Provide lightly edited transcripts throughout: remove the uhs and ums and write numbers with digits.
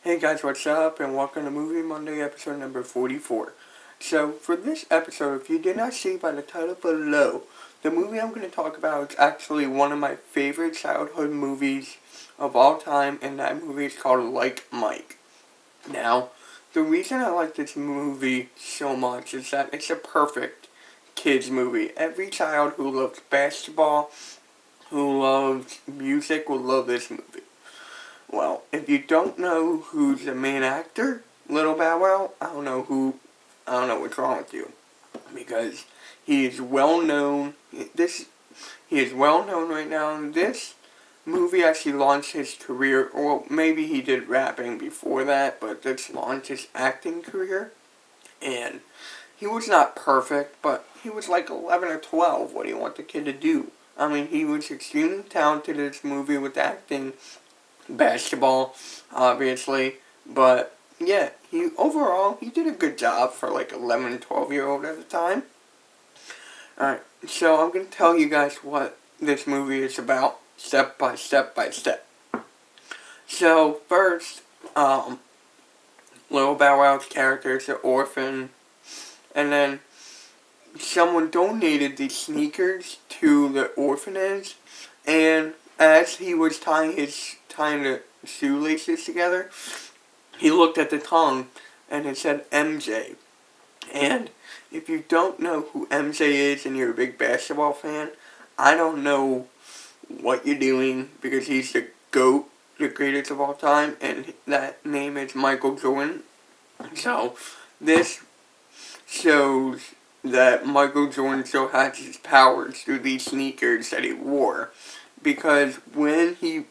Hey guys, what's up? And welcome to Movie Monday episode number 44. So, for this episode, if you did not see by the title below, the movie I'm going to talk about is actually one of my favorite childhood movies of all time, and that movie is called Like Mike. Now, the reason I like this movie so much is that it's a perfect kids movie. Every child who loves basketball, who loves music, will love this movie. Well, if you don't know who's the main actor, Little Bow Wow, I don't know what's wrong with you. Because he is well known, he is well known right now, and this movie actually launched his career, or maybe he did rapping before that, but this launched his acting career, and he was not perfect, but he was like 11 or 12, what do you want the kid to do? I mean, he was extremely talented in this movie with acting, basketball, obviously, but yeah, he did a good job for like 11, 12-year-old at the time. Alright, so I'm going to tell you guys what this movie is about, step by step by step. So, first, Little Bow Wow's character is an orphan, and then someone donated these sneakers to the orphanage, and as he was tying the shoelaces together, he looked at the tongue and it said MJ. And if you don't know who MJ is and you're a big basketball fan, I don't know what you're doing, because he's the GOAT, the greatest of all time, and that name is Michael Jordan. So, this shows that Michael Jordan still has his powers through these sneakers that he wore. Because when Lil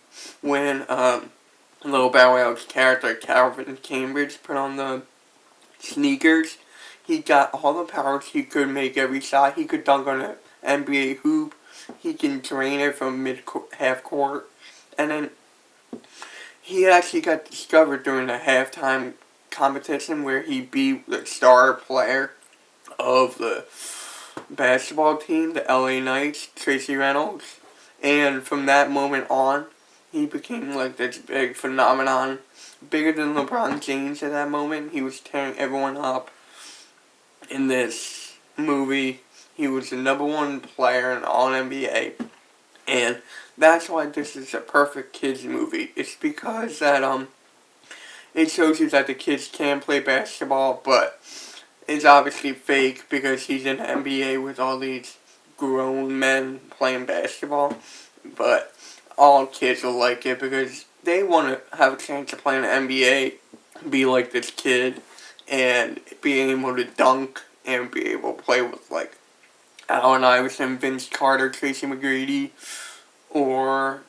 Bow Wow's character Calvin Cambridge put on the sneakers, he got all the powers. He could make every shot. He could dunk on an NBA hoop. He can drain it from half court. And then he actually got discovered during the halftime competition where he beat the star player of the basketball team, the LA Knights, Tracy Reynolds. And from that moment on, he became like this big phenomenon, bigger than LeBron James at that moment. He was tearing everyone up in this movie. He was the number one player in all NBA, and that's why this is a perfect kids movie. It's because that it shows you that the kids can play basketball, but it's obviously fake because he's in the NBA with all these grown men playing basketball. But all kids will like it because they want to have a chance to play in the NBA, be like this kid, and being able to dunk and be able to play with like Allen Iverson, Vince Carter, Tracy McGrady, or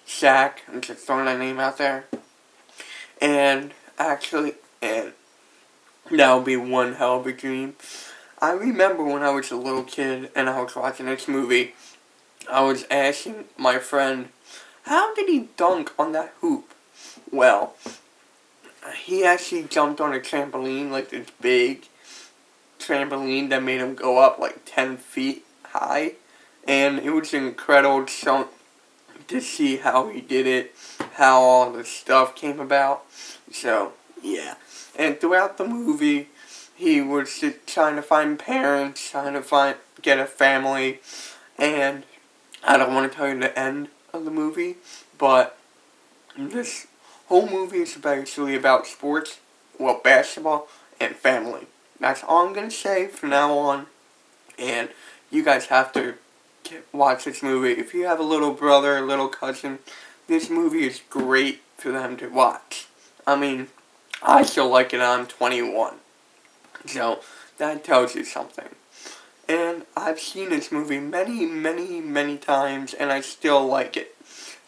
Shaq. I'm just throwing that name out there. And that would be one hell of a dream. I remember when I was a little kid and I was watching this movie, I was asking my friend, how did he dunk on that hoop? Well, he actually jumped on a trampoline, like this big trampoline that made him go up like 10 feet high. And it was incredible to see how he did it, how all the stuff came about. So, yeah. And throughout the movie, he was just trying to find parents, get a family, and I don't want to tell you the end of the movie, but this whole movie is basically about sports, well, basketball, and family. That's all I'm going to say from now on, and you guys have to watch this movie. If you have a little brother, a little cousin, this movie is great for them to watch. I mean, I still like it. I'm 21. So, that tells you something. And I've seen this movie many, many, many times, and I still like it.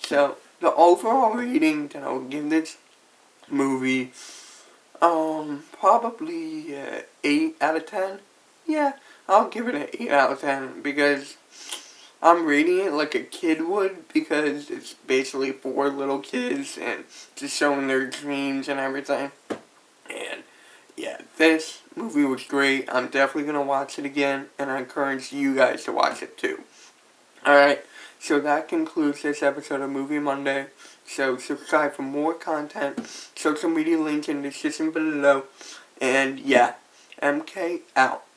So, the overall rating that I'll give this movie, probably 8 out of 10. Yeah, I'll give it an 8 out of 10, because I'm rating it like a kid would, because it's basically for little kids and just showing their dreams and everything. And yeah, this movie was great. I'm definitely going to watch it again, and I encourage you guys to watch it too. Alright, so that concludes this episode of Movie Monday. So subscribe for more content. Social media links in the description below. And yeah, MK out.